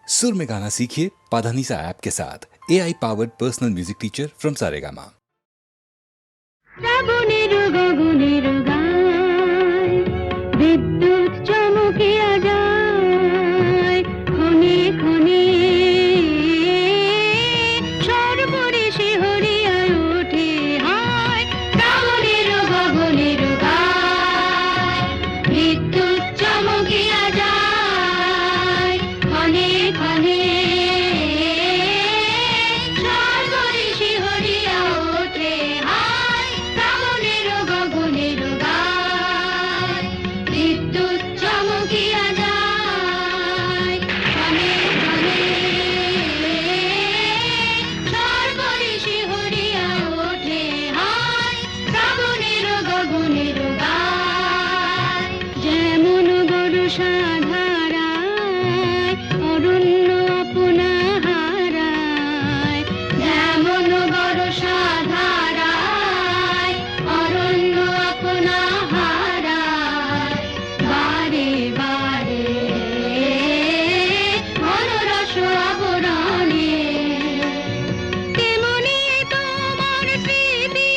सुर में गाना सीखिए पाधानीसा ऐप के साथ। AI powered personal music teacher from Saregama. বিদ্যুৎ চমকিয়া যায় ক্ষণে ক্ষণে সর্বরেশে হরিয়া ওঠে হায় শ্রাবণের গগনের গায় বিদ্যুৎ চমকিয়া যায় ক্ষণে ক্ষণে সর্বরেশে হরিয়া ওঠে হায় শ্রাবণের গগনের গায় বিদ্যুৎ চমকিয়া যায় ক্ষণে ক্ষণে সর্বরেশে হরিয়া ওঠে হায় শ্রাবণের গগনের গায় যেমন বর্ষা ধারায় অরণ্য আপনা হারায় যেমন বর্ষা ধারায় অরণ্য আপনা হারায় বারে বারে মনোরস আবরণে তেমনি তোমার স্মৃতি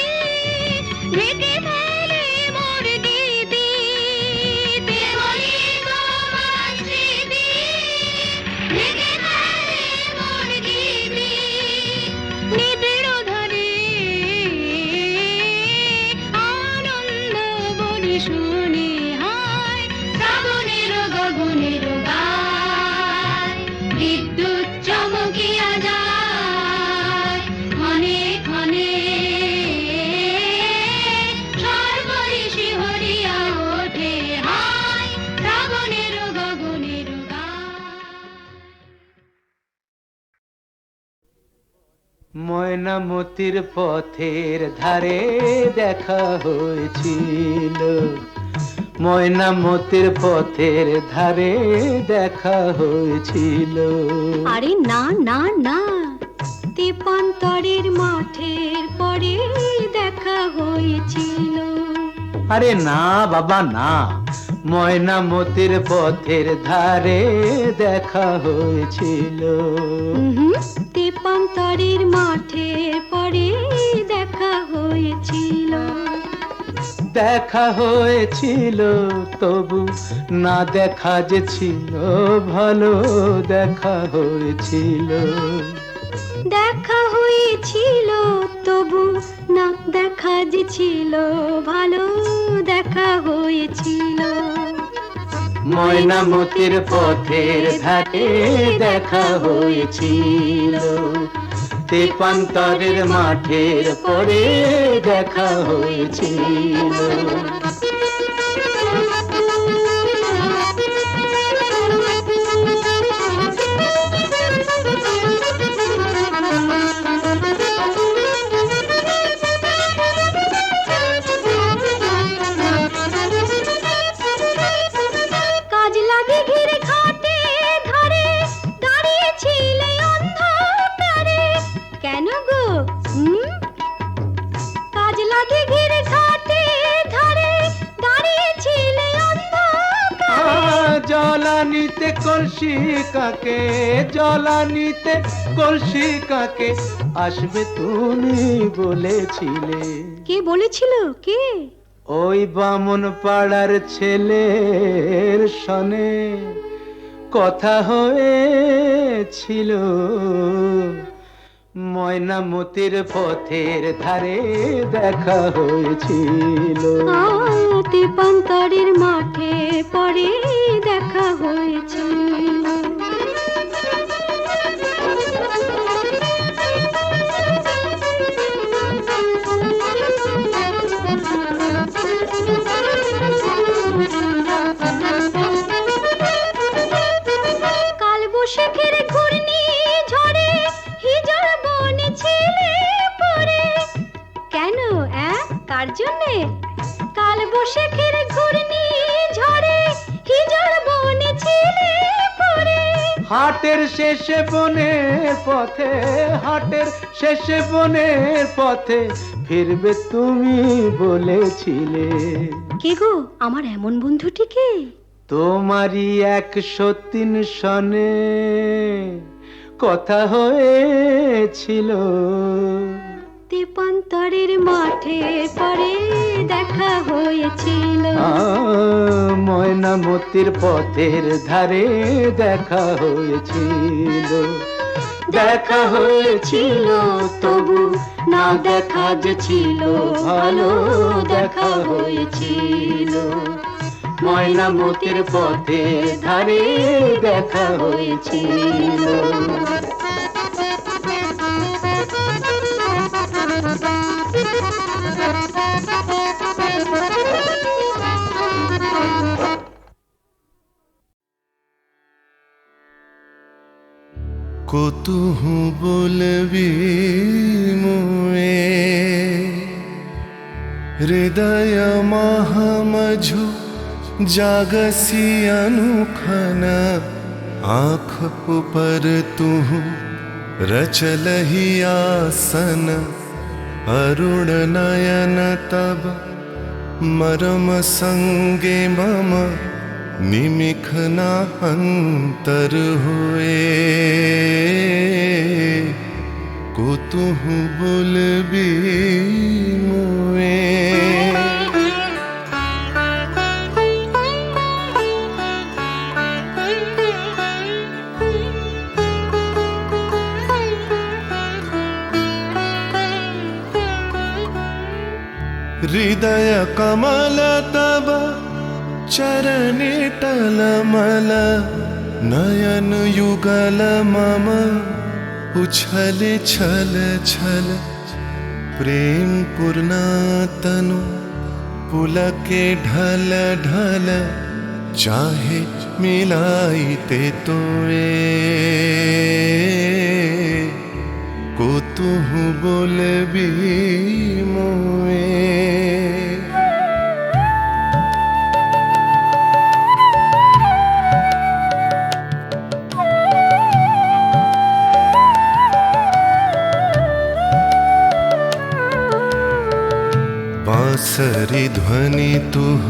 ঢেকে ফেলে মোর গীতি তেমনি তোমার স্মৃতি ঢেকে ফেলে মোর গীতি নিবিড় ধারে আনন্দ বর্ষণে হায় শ্রাবণের গগনের গায় বিদ্যুৎ চমকিয়া যায় ক্ষণে ক্ষণে সর্বরেশে হরিয়া ওঠে হায় শ্রাবণের গগনের গায়। ময়নামতির পথের ধারে দেখা হয়েছিল, ময়নামতির পথের ধারে দেখা হয়েছিল। আরে না না না, তেপান্তরের মাঠের পরে দেখা হয়েছিল। আরে না বাবা না, ময়নামতির পথের ধারে দেখা হয়েছিল। তেপান্তরের মাঠের পরে দেখা হয়েছিল। দেখা হয়েছিল তবু না দেখা যে ছিল ভালো, দেখা হয়েছিল। দেখা হয়েছিল তবু না দেখা যে ছিল ভালো, দেখা হয়েছিল। ময়নামতির পথের ধারে দেখা হয়েছিল, তেপান্তরের মাঠের পরে দেখা হয়েছিল। জলানিতে কলসি কাকে, জলানিতে কলসি কাকে আসবে তুমি বলেছিলে। কে বলেছিল? কে? ওই বামন পাড়ার ছেলের সনে কথা হয়েছিল। ময়নামতির পথের ধারে দেখা হয়েছিল। তেপান্তরের মাঠে পরে দেখা হয়েছিল। কাল বৈশাখের ঘূর্ণি ঝড়ে হিজল বনে ছেলে পড়ে। কেন? কার জন্যে? কাল বৈশাখের ঘূর্ণি ঝড়ে হিজল বনে ছেলে পড়ে। হাটের শেষে বনের পথে, হাটের শেষে বনের পথে ফিরবে তুমি বলেছিলে। কে গো আমার এমন বন্ধুটিকে? তোমারই 103 সনে কথা হয়েছিল, দীপান্তরের মাঠে পরে দেখা হয়েছিল। ময়নামতির পথের ধারে দেখা হয়েছিল, দেখা হয়েছিল তবু না দেখা যে ছিল ভালো, দেখা হয়েছিল ময়নামতির পথের ধারে দেখা হয়েছিল। কতুহু বলবি মুয়ে হৃদয় মহামঝু जागसी अनुखन आँख ऊपर तू रचलहि आसन अरुण नयन तब मरम संगे मम निमिखना अंतर हुए कुतुहु बोलबी मुए। हृदय कमल तब चरणे टलमल नयन युगल मम उछल छल छल प्रेम पूर्णा तनु पुलके ढल ढल चाहे मिलाइते तोए कुतुहु बोलबी मुए। बांसरी ध्वनि तुह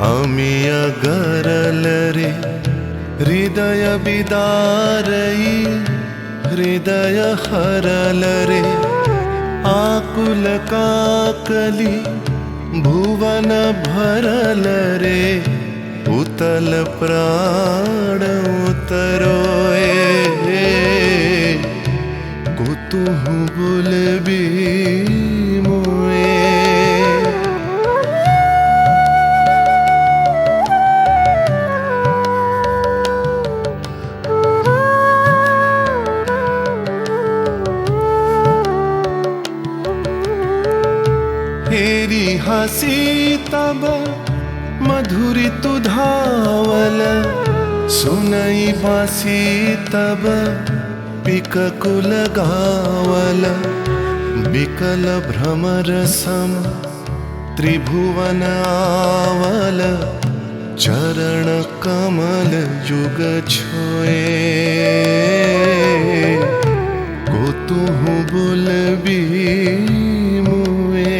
अमिय गरल रे हृदय बिदारई हृदय हरल रे आकुल काकली भुवन भरल रे उतल प्राण उतरोए कुतुहु बोलबी मुए। हेरी हसी तब मधुरी तुधावल सुनई बासी तब पिककुल गावल बिकल भ्रमर सम त्रिभुवन आवल चरण कमल युग छोए कुतुहु बोलबी मुए।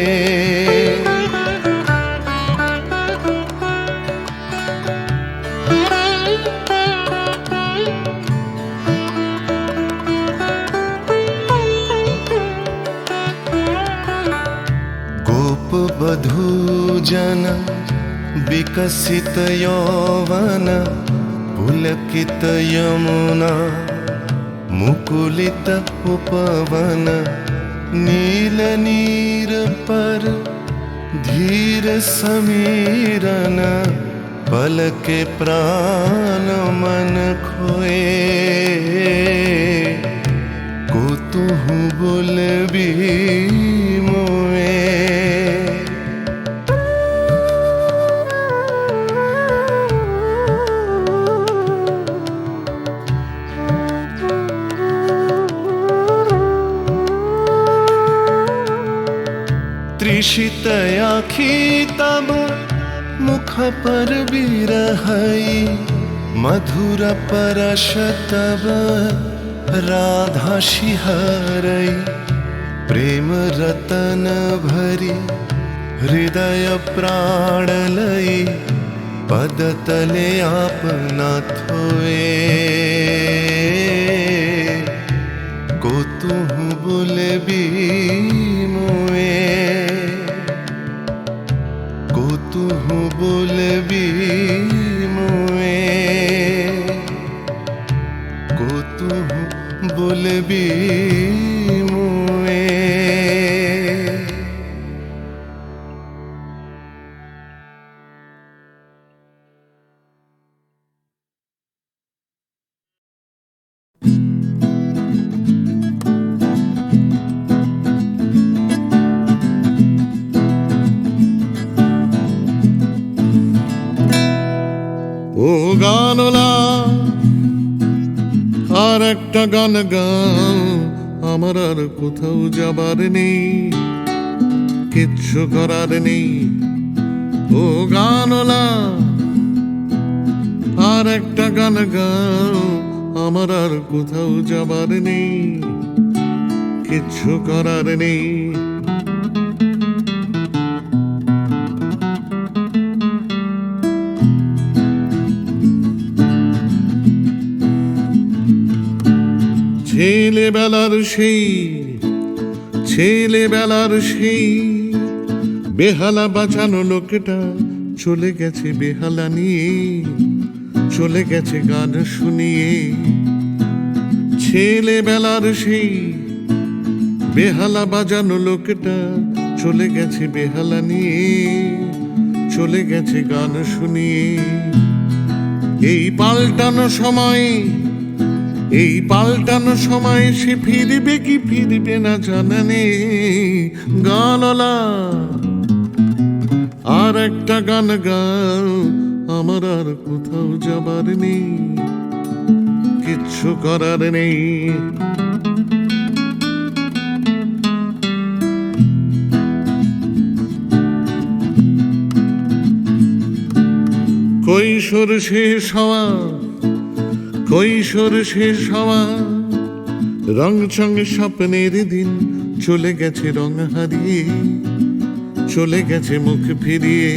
बधू जन विकसित यौवन पुलकित यमुना मुकुलित उपवन नील नीर पर धीर समीरन पल के प्राण मन खोए कुतुहु बोलबी मुए। त्रिषित आँखी तब मुख पर बिरहई मधुर परश तब राधा शिहरई प्रेम रतन भरी हृदय प्राण लई पदतले आपना थोए को तुहु बोले भी मोए को तुहु बोले भी मोए को तुहु बोले भी मोए ও গানলা আর একটা গান গাও আমার আর কোথাও যাবার নেই কিচ্ছু করার নেই ও গানলা আর একটা গান গাও আমার আর কোথাও যাবার নেই কিচ্ছু করার নেই ছেলেবেলার সেই বেহালা বাঁচানো লোকটা চলে গেছে বেহালা নিয়ে চলে গেছে গান শুনিয়ে ছেলেবেলার সেই বেহালা বাজানো লোকটা চলে গেছে বেহালা নিয়ে চলে গেছে গান শুনিয়ে এই পাল্টানো সময় সে ফিরবে কি ফিরবে না জানা নেই গানলা আর একটা গান গাও আমার আর কোথাও যাবার নেই কিচ্ছু করার নেই কৈশোর শেষ হওয়া রং চং স্বপ্নের দিন চলে গেছে রং হারিয়ে চলে গেছে মুখ ফিরিয়ে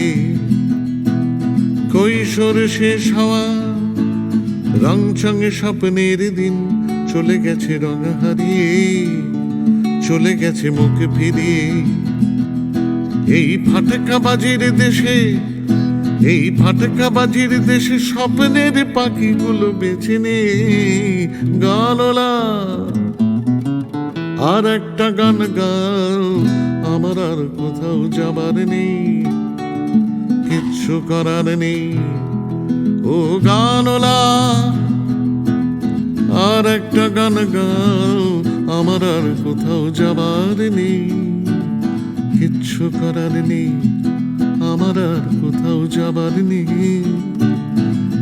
কৈশোর শেষ হওয়া রং চং স্বপ্নের দিন চলে গেছে রং হারিয়ে চলে গেছে মুখ ফিরিয়ে এই ফাটকাবাজির দেশে স্বপ্নের পাখিগুলো বেছে নে গানলা আর একটা গান গাও আমার আর কোথাও যাবার নেই কিচ্ছু করার নেই ও গানলা আর একটা গান গাও আমার আর কোথাও যাবার নেই কিচ্ছু করার নেই আমার আর কোথাও যাবার নেই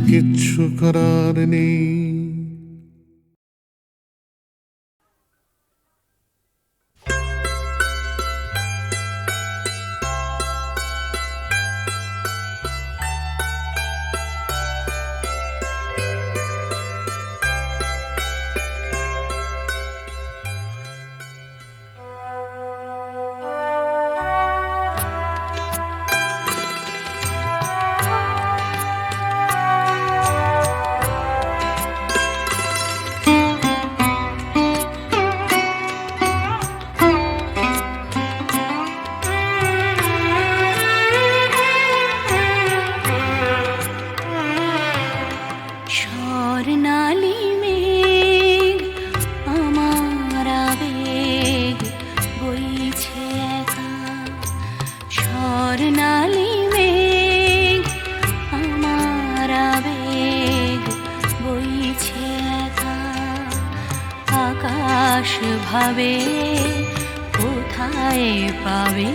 কিচ্ছু করার নেই ভাবে কোথায় পাবে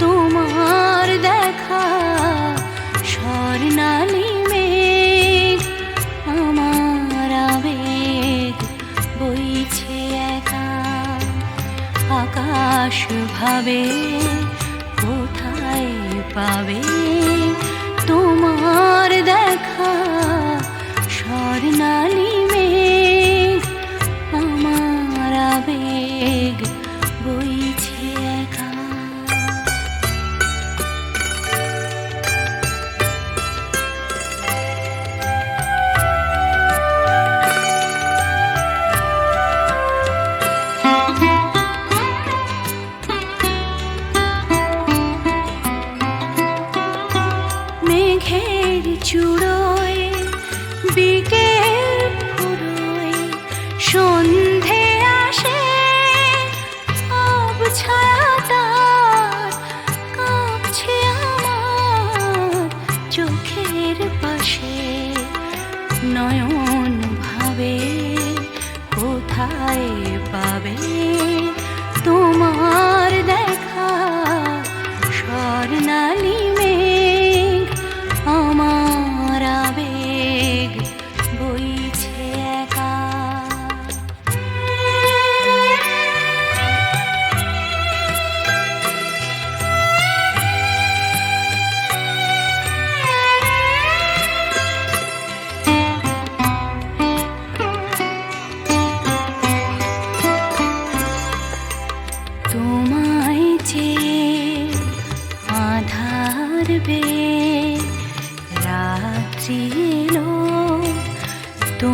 তোমার দেখা স্বর্ণালী মেঘ আমার আবেগ বইছে একা আকাশ ভাবে কোথায় পাবে তোমার দেখা স্বর্ণালী মেঘ আমার আবেগ বইছে একা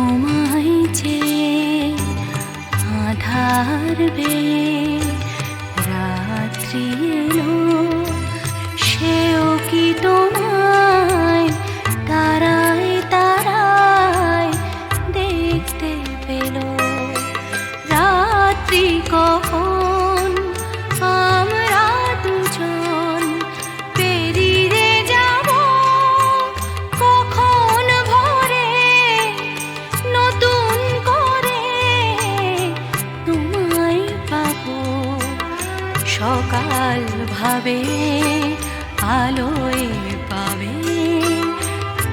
তোমায় যে আধার বে রাত্রি এলো, সেও কি তোমায় তারায় তারায় দেখতে পেল? রাত্রি কখন আমরা দুজন পেরিয়ে যাব, কখন ভোরে নতুন করে তোমায় পাবো। সকাল ভাবে আলোয় পাবে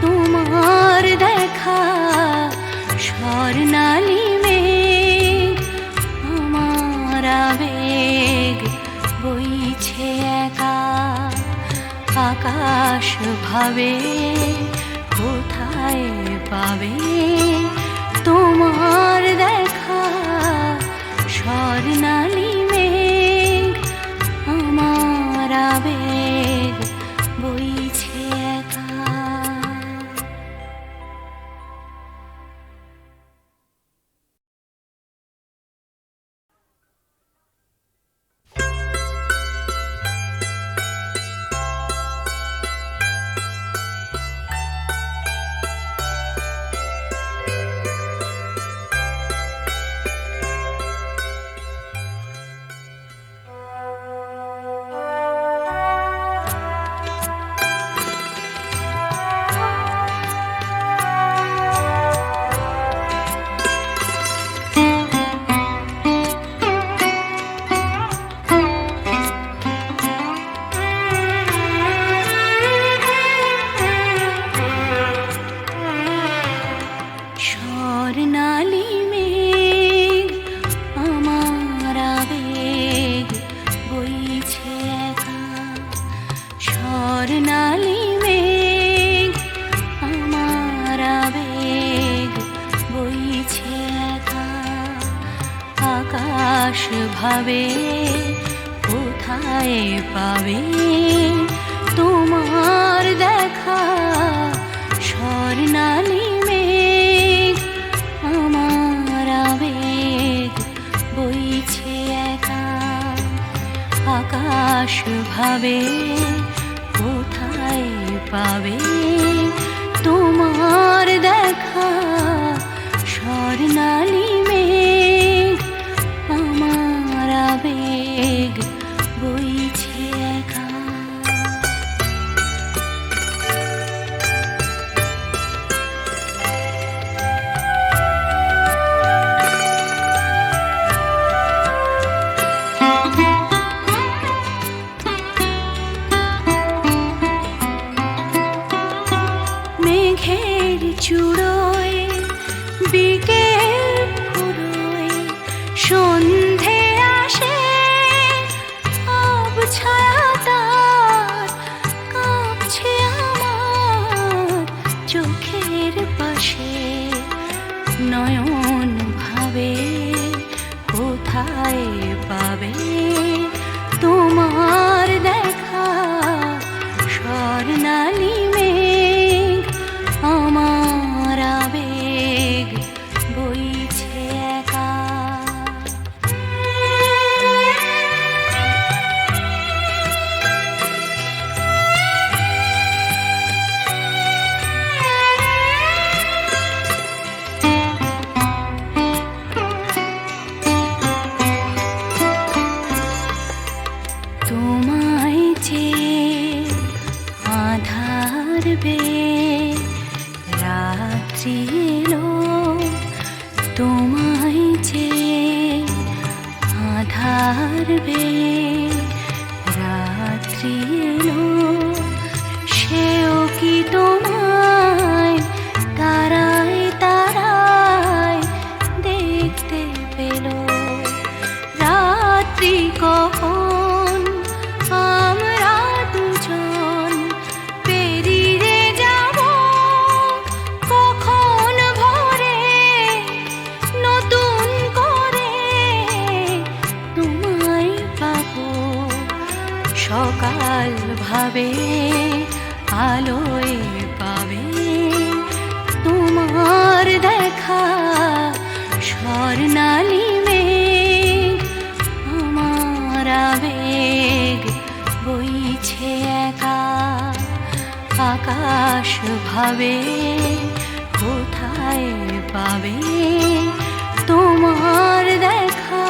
তোমার দেখা, স্বর্ণালী মেঘ আমার আবেগ বইছে একা। আকাশ ভাবে কোথায় পাবে তোমার দেখা, স্বর্ণালী মেঘ আমার আবেগ বইছে একা। স্বর্ণালী মেঘ আমার আবেগ বইছে একা, স্বর্ণালী মেঘ আমার আবেগ বইছে একা। আকাশ ভাবে কোথায় পাবে তোমার দেখা, স্বর্ণালী মেঘ আমার আবেগ বইছে একা। আকাশ ভাবে কোথায় পাবে তোমার দেখা, স্বর্ণালী মেঘ আমার আবেগ বইছে একা। মেঘের চূড়োয় বিকেল ফুরোয় সন্ধে আসে, ছায়া তার কাঁপছে আমার চোখের পাশে। নয়ন ভাবে কোথায় পাবে তোমার দেখা, স্বর্ণালী মেঘ আমার আবেগ বইছে একা। তোমায় যে আধার বে রাত্রি এলো, তোমায় যে আধার বে রাত্রি এলো, সেও কি তোমায় তারায় তারায় দেখতে পেল? রাত্রি কখন আমরা দুজন পেরিয়ে যাব, কখন ভোরে নতুন করে তোমায় পাবো। সকাল ভাবে আলোয় পাবে তোমার দেখা, তোমার দেখা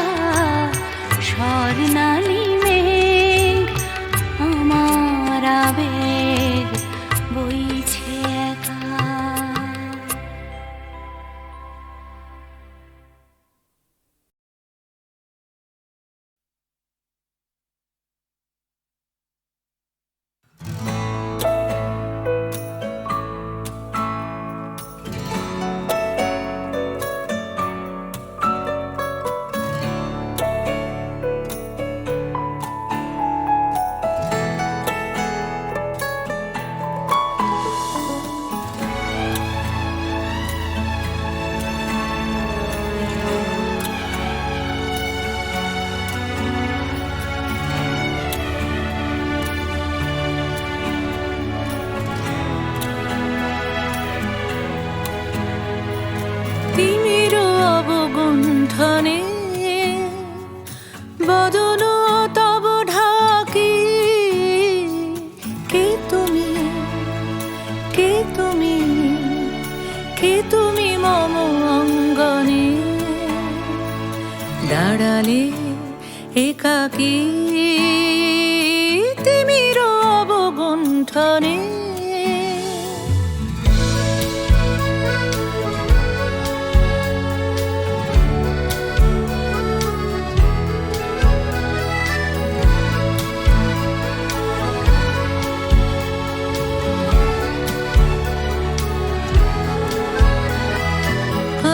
স্বর্ণালী মেঘ আমার আবেগ বইছে একা। তিমির অবগুণ্ঠনে বদন তব ঢাকি, কে তুমি, কে তুমি, কে তুমি মম অঙ্গনে দাঁড়ালে একাকী তিমির অবগুণ্ঠনে।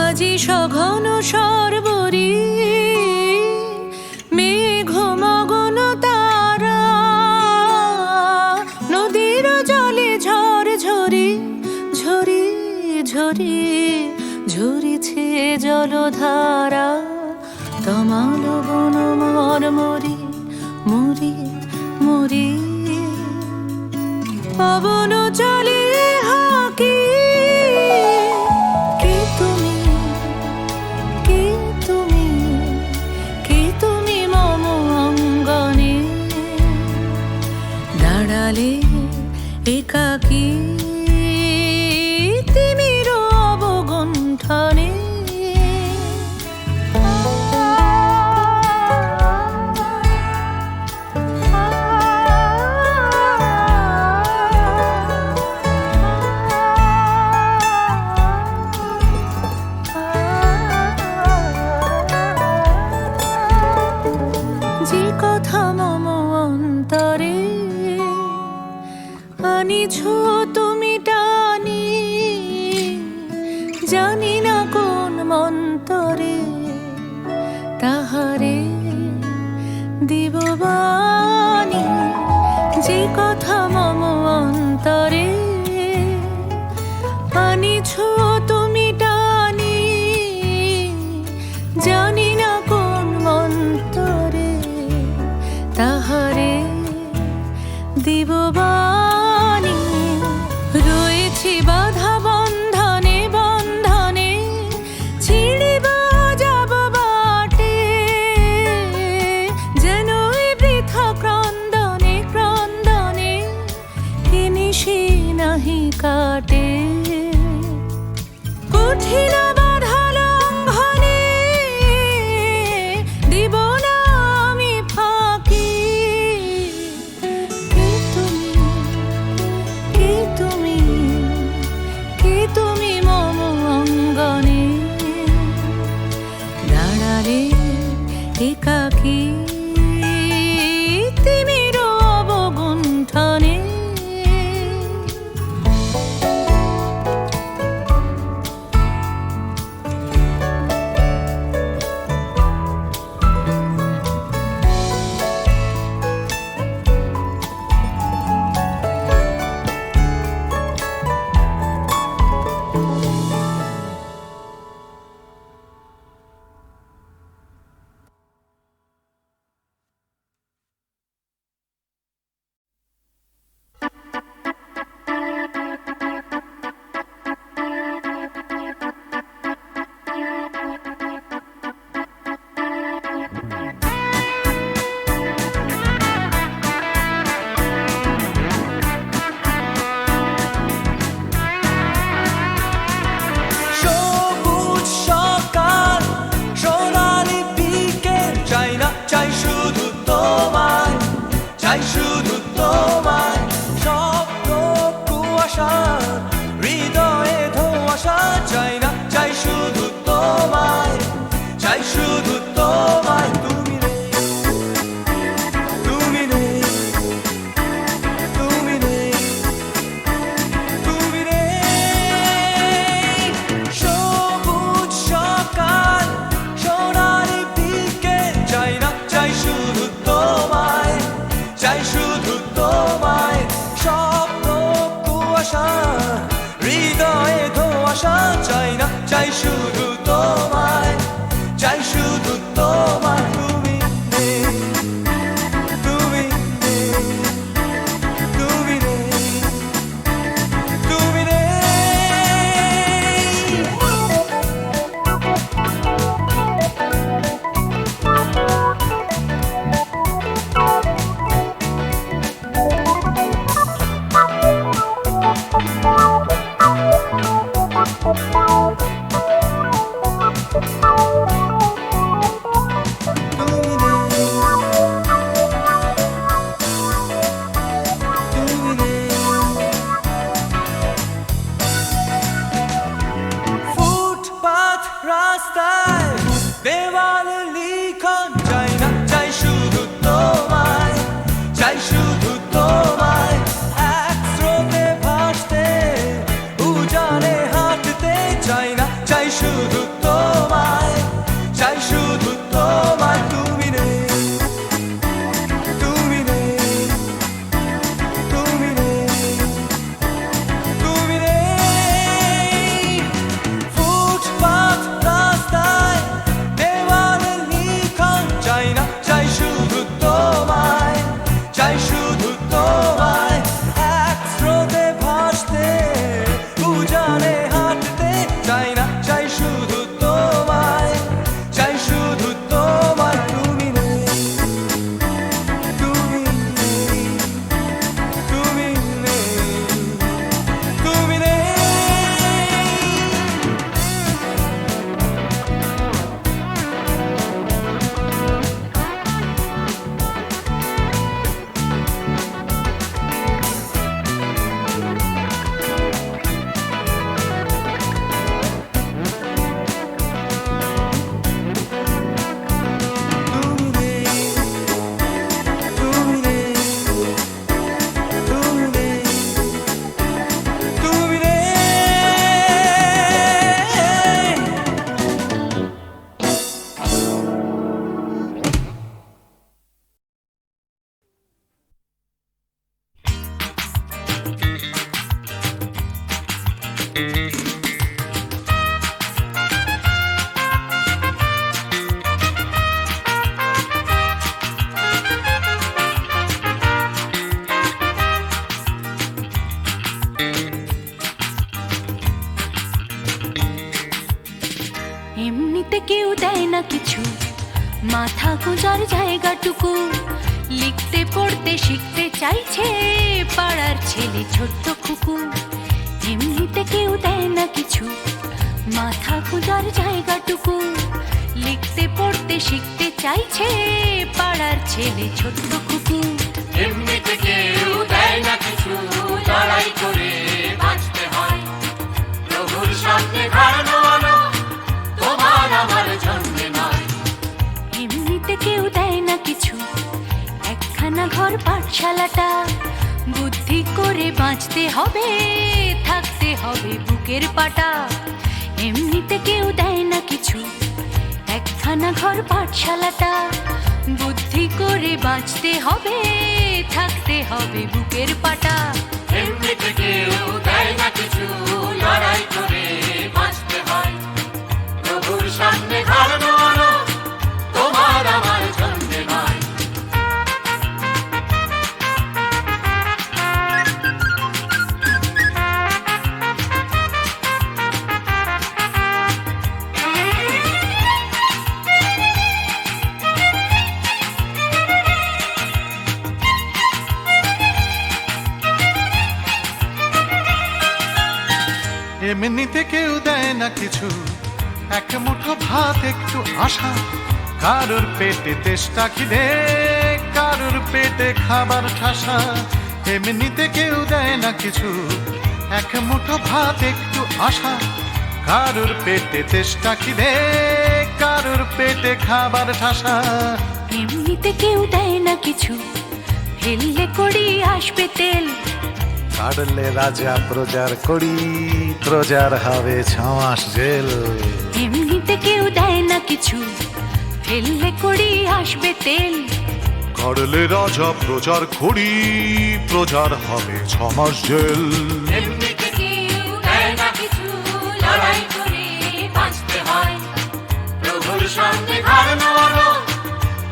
আজি সঘন সর্বরি মেঘ মগন তারা, নদীর জলে ঝড় ঝরি ঝরি ঝরি ঝরিছে জলধারা, তমাল বন মর মরি মরি মরি পবন চলে হাকি, কে তুমি, কে তুমি, কে তুমি মম অঙ্গনে দাঁড়ালে একাকী তিমির অবগুণ্ঠনে। যে কথা মম অন্তরে আনিছ তুমি টানি, জানি না কোন মন্তরে তাহারে দিব বাণী। যে কথা মম অন্তরে আনিছ তুমি টানি, জানি না কোন মন্তরে তাহারে দিব বাণী। রয়েছি বাধা বন্ধনে বন্ধনে, ছিড়িব যাব বাটে, যেন এই বৃথা ক্রন্দনে ক্রন্দনে এ নিশি নাহি কাটে। কঠিন বাধা লঙ্ঘনে দিব না আমি ফাঁকি, কে তুমি, কে তুমি, কে তুমি মম অঙ্গনে দাঁড়ালে একাকী তিমির অবগুণ্ঠনে। শুধু তোমায়। তুমি নেই, তুমি নেই, তুমি নেই, তুমি নেই। সবুজ সকাল সোনালি দিকে চাই না, চাই শুধু তোমায়, চাই শুধু তোমায়। স্বপ্ন কুয়াশা হৃদয়ে ধোঁয়াশা চাই না, চাই শুধু তোমায়, চাই শুধু তোমায়। তুমি নেই, তুমি নেই, তুমি নেই, তুমি নেই। ফুটপাথ রাস্তায় দেওয়ালে লিখন চাই না, চাই শুধু তোমায়, চাই শুধু তোমায়। এক স্রোতে ভাসতে উজানে হাঁটতে চাই না, চাই শুধু তোমায়, চাই শুধু তোমায়। তুমি নেই, তুমি নেই, তুমি নেই, তুমি নেই। ফুটপাথ রাস্তায় দেওয়ালে লিখন চাই না, চাই শুধু তোমায়, চাই শুধু তোমায়। এক স্রোতে ভাসতে উজানে হাঁটতে চাই না, চাই শুধু তোমায়, চাই শুধু তোমায়। তুমি নেই, তুমি নেই, তুমি নেই, তুমি নেই। এমনিতে কেউ দেয় না কিছু, মাথা গোঁজার জায়গাটুকু। লিখতে পড়তে শিখতে চাইছে পাড়ার ছেলে ছোট্ট খুকু। এমনিতে কেউ দেয় না কিছু, মাথা গোঁজার জায়গাটুকু। লিখতে পড়তে শিখতে চাইছে পাড়ার ছেলে ছোট্ট খুকু। এমনিতে কেউ দেয় না কিছু, লড়াই করে বাঁচতে হয়। প্রভুর সামনে দাঁড়ানো তোমার আমার জন্মে নয়। এমনিতে কেউ দেয় না কিছু, একখানা ঘর পাঠশালাটা। বুদ্ধি করে বাঁচতে হবে, থাকতে হবে বুকের পাটা। এমনিতে কেউ দেয় না কিছু, একখানা ঘর পাঠশালাটা। বুদ্ধি করে বাঁচতে হবে, থাকতে হবে বুকের পাটা। এমনিতে কেউ দেয় না কিছু, লড়াই করে বাঁচতে হয়। প্রভুর সামনে দাঁড়ানো তোমার আমার জন্মে নয়। এমনিতে কেউ দেয় না কিছু, এক মুঠো ভাত একটু আশা। কারোর পেটে তেষ্টা খিদে, কারোর পেটে খাবার ঠাসা। এমনিতে কেউ দেয় না কিছু, এক মুঠো ভাত একটু আশা। কারোর পেটে তেষ্টা খিদে, কারোর পেটে খাবার ঠাসা। এমনিতে কেউ দেয় না কিছু, ফেললে করি আসবে তেল। কাটলে রাজা প্রজার করি, প্রজার হবে 6 মাস জেল। এমনিতে কেউ দেয় না কিছু, ফেললে করি আসবে তেল। কাটলে রাজা প্রজার করি, প্রজার হবে 6 মাস জেল। এমনিতে কেউ দেয় না কিছু, লড়াই করে বাঁচতে হয়। প্রভুর সামনে ঘাড় নাড়ানো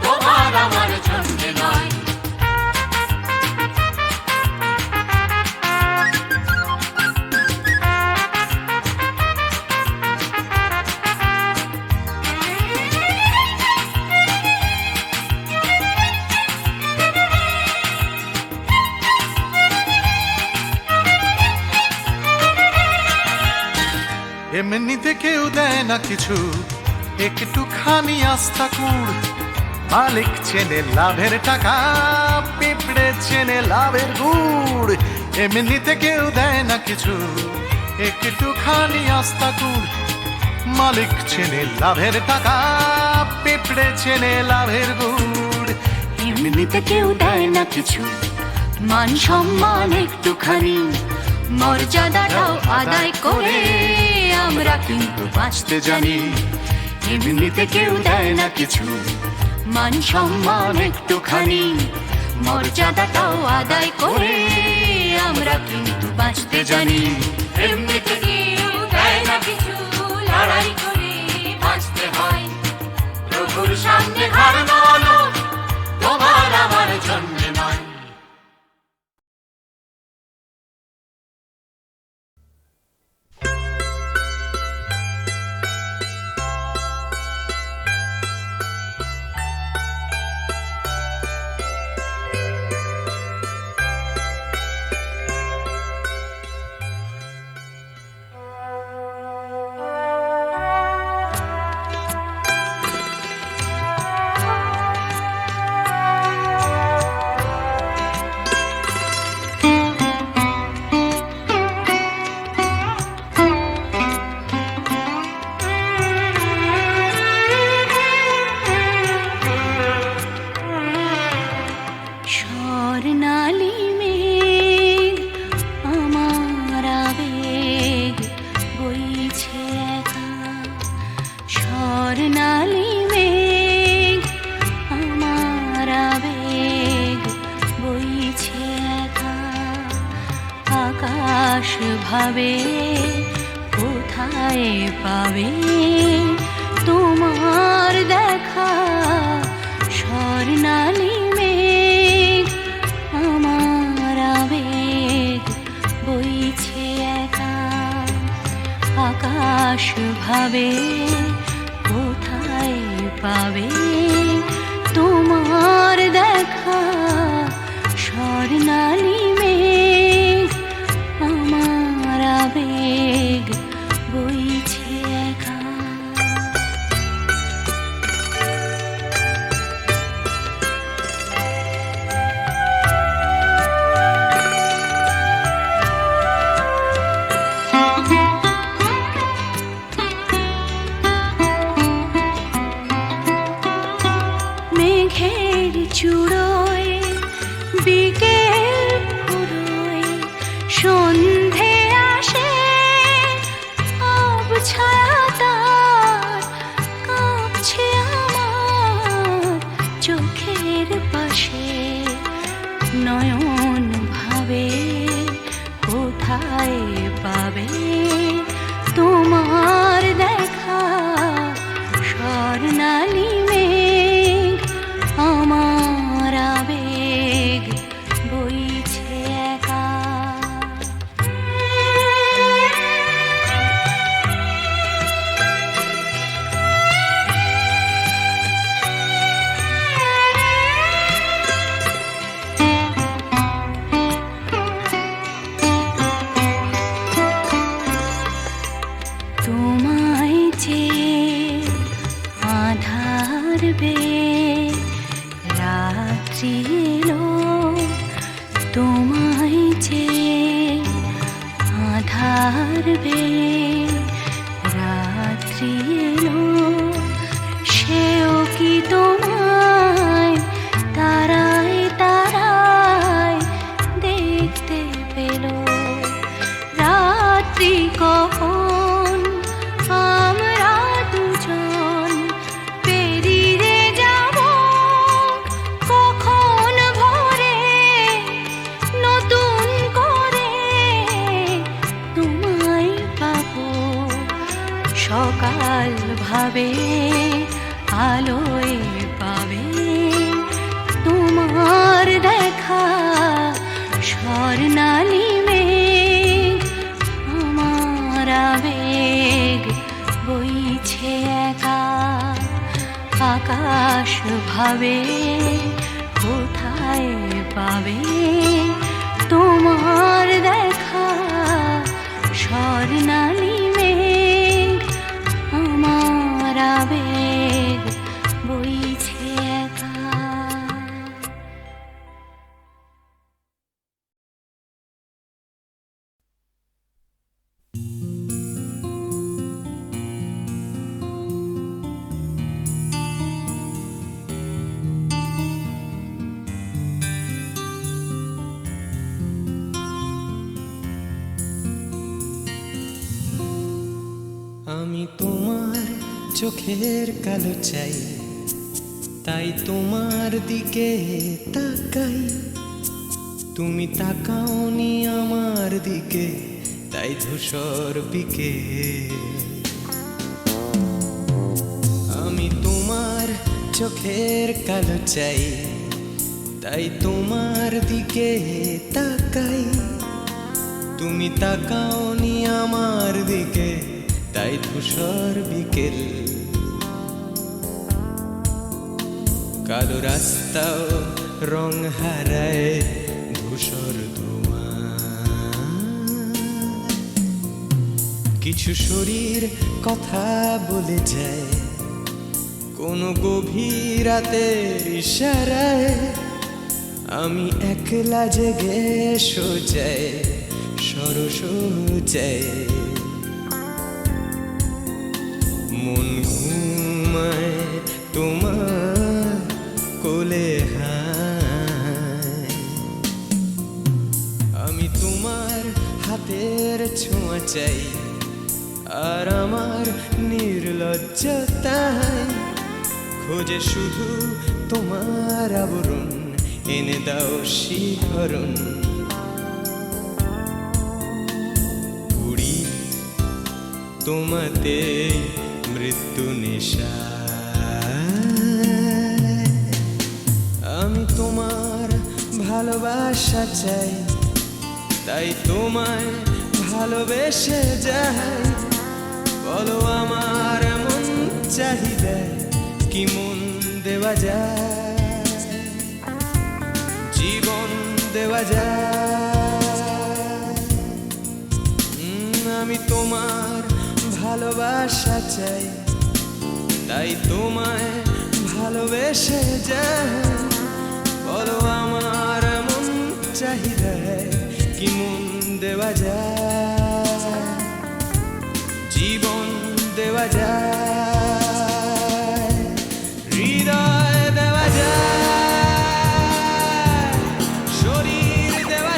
তোমার আমার জন্য নয়। এমনিতে কেউ দেয় না কিছু, একটুখানি আস্থা কুড়। মালিক চেনে লাভের টাকা, পিঁপড়ে চেনে লাভের গুড়। এমনিতে কেউ দেয় না কিছু, একটুখানি আস্থা কুড়। মালিক চেনে লাভের টাকা, পিঁপড়ে চেনে লাভের গুড়। এমনিতে কেউ দেয় না কিছু, মান সম্মান একটুখানি, মর্যাদাটাও আদায় করে আমরা কিন্তু বাঁচতে জানি। এমনিতে কেউ দেয় না কিছু, মান সম্মান একটুখানি, মর্যাদাটাও আদায় করে আমরা কিন্তু বাঁচতে জানি। এমনিতে কেউ দেয় না কিছু, লড়াই করে বাঁচতে হয়। প্রভুর সামনে ঘাড় নাড়ানো তোমার আমার জন্য নয়। স্বর্ণালী মেঘ আমার আবেগ বইছে একা। স্বর্ণালী মেঘ আমার আবেগ বইছে একা। আকাশ ভাবে কোথায় পাবে তোমার দেখা। স্বর্ণালী মেঘ আমার আবেগ বইছে একা। আকাশ ভাবে কোথায় পাবে তোমার দেখা। স্বর্ণালী মেঘ আমার আবেগ বইছে একা। মেঘের চূড়োয় বিকেল ফুরোয় সন্ধে আসে। ছায়া তার কাঁপছে আমার চোখের পাশে। নয়ন ভাবে কোথায় পাবে তোমার দেখা। স্বর্ণালী মেঘ আমার আবেগ বইছে একা। তোমায় চেয়ে আধার বেয়ে রাত্রি এলো। তোমায় চেয়ে আধার বেয়ে রাত্রি এলো। সেও যাবে আলোয় পাবে তোমার দেখা স্বর্ণালী মেঘ আমার আবেগ বইছে একা আকাশ ভাবে কোথায় পাবে তোমার দেখা স্বর্ণালী মেঘ আমার আবেগ বইছে একা। আমি তোমার চোখের কালো চাই, তাই তোমার দিকে তাকাই। তুমি তাকাওনি আমার দিকে, তাই ধূসর বিকে। আমি তোমার চোখের কালো চাই, তাই তোমার দিকে তাকাই। তুমি তাকাওনি আমার দিকে, তাই ধূসর বিকেল। কালো রাস্তাও রং হারায় ধূসর ধোঁয়া। কিছু শরীর কথা বলে যায় কোনো গভীর রাতের ইশারায়। আমি একলা জেগে সোজায় সরস যায়। মন ঘুমায় তোমার কোলে হায়। আমি তোমার হাতের ছোঁয়া চাই, আর আমার নির্লজ্জতায় খোঁজে শুধু তোমার আবরণ। এনে দাও শিহরণ। উড়ি তোমাতে মৃত্যু নেশা। আমি তোমার ভালোবাসা চাই, তাই তোমায় ভালোবেসে যাই। বলো আমার এমন চাহিদা কি মন দেওয়া যায়, জীবন দেওয়া যায়। আমি তোমার ভালোবাসা চাই, তাই তোমায় ভালোবেসে যাই। বলো আমার এমন চাহিদা কি মন দেওয়া যায়, জীবন দেওয়া যায়, হৃদয় দেওয়া যায়, শরীর দেওয়া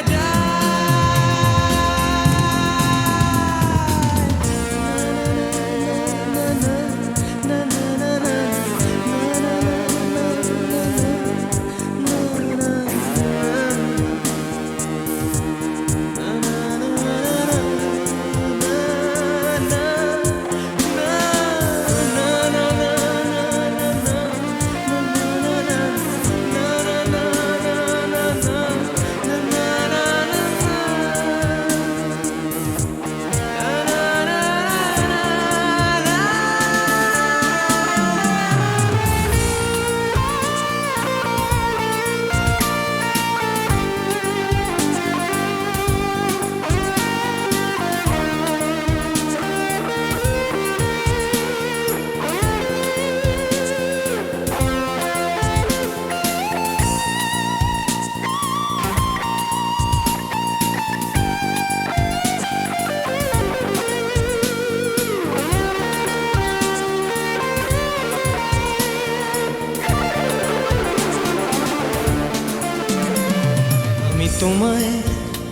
তোমায়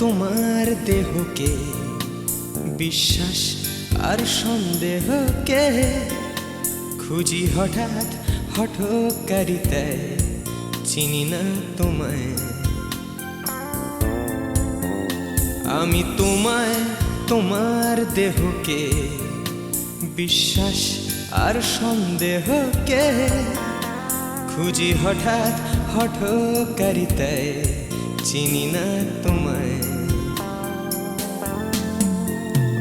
তোমার দেহকে বিশ্বাস আর সন্দেহকে খুঁজি হঠাৎ হঠকারিতায় চিনি না তোমায় আমি তোমায় তোমার দেহকে বিশ্বাস আর সন্দেহকে খুঁজি হঠাৎ হঠকারিতায় চিনি না তোমায়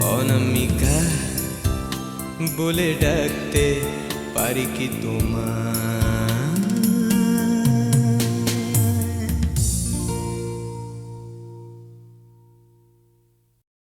অনামিকা বলে ডাকতে পারি কি তোমায়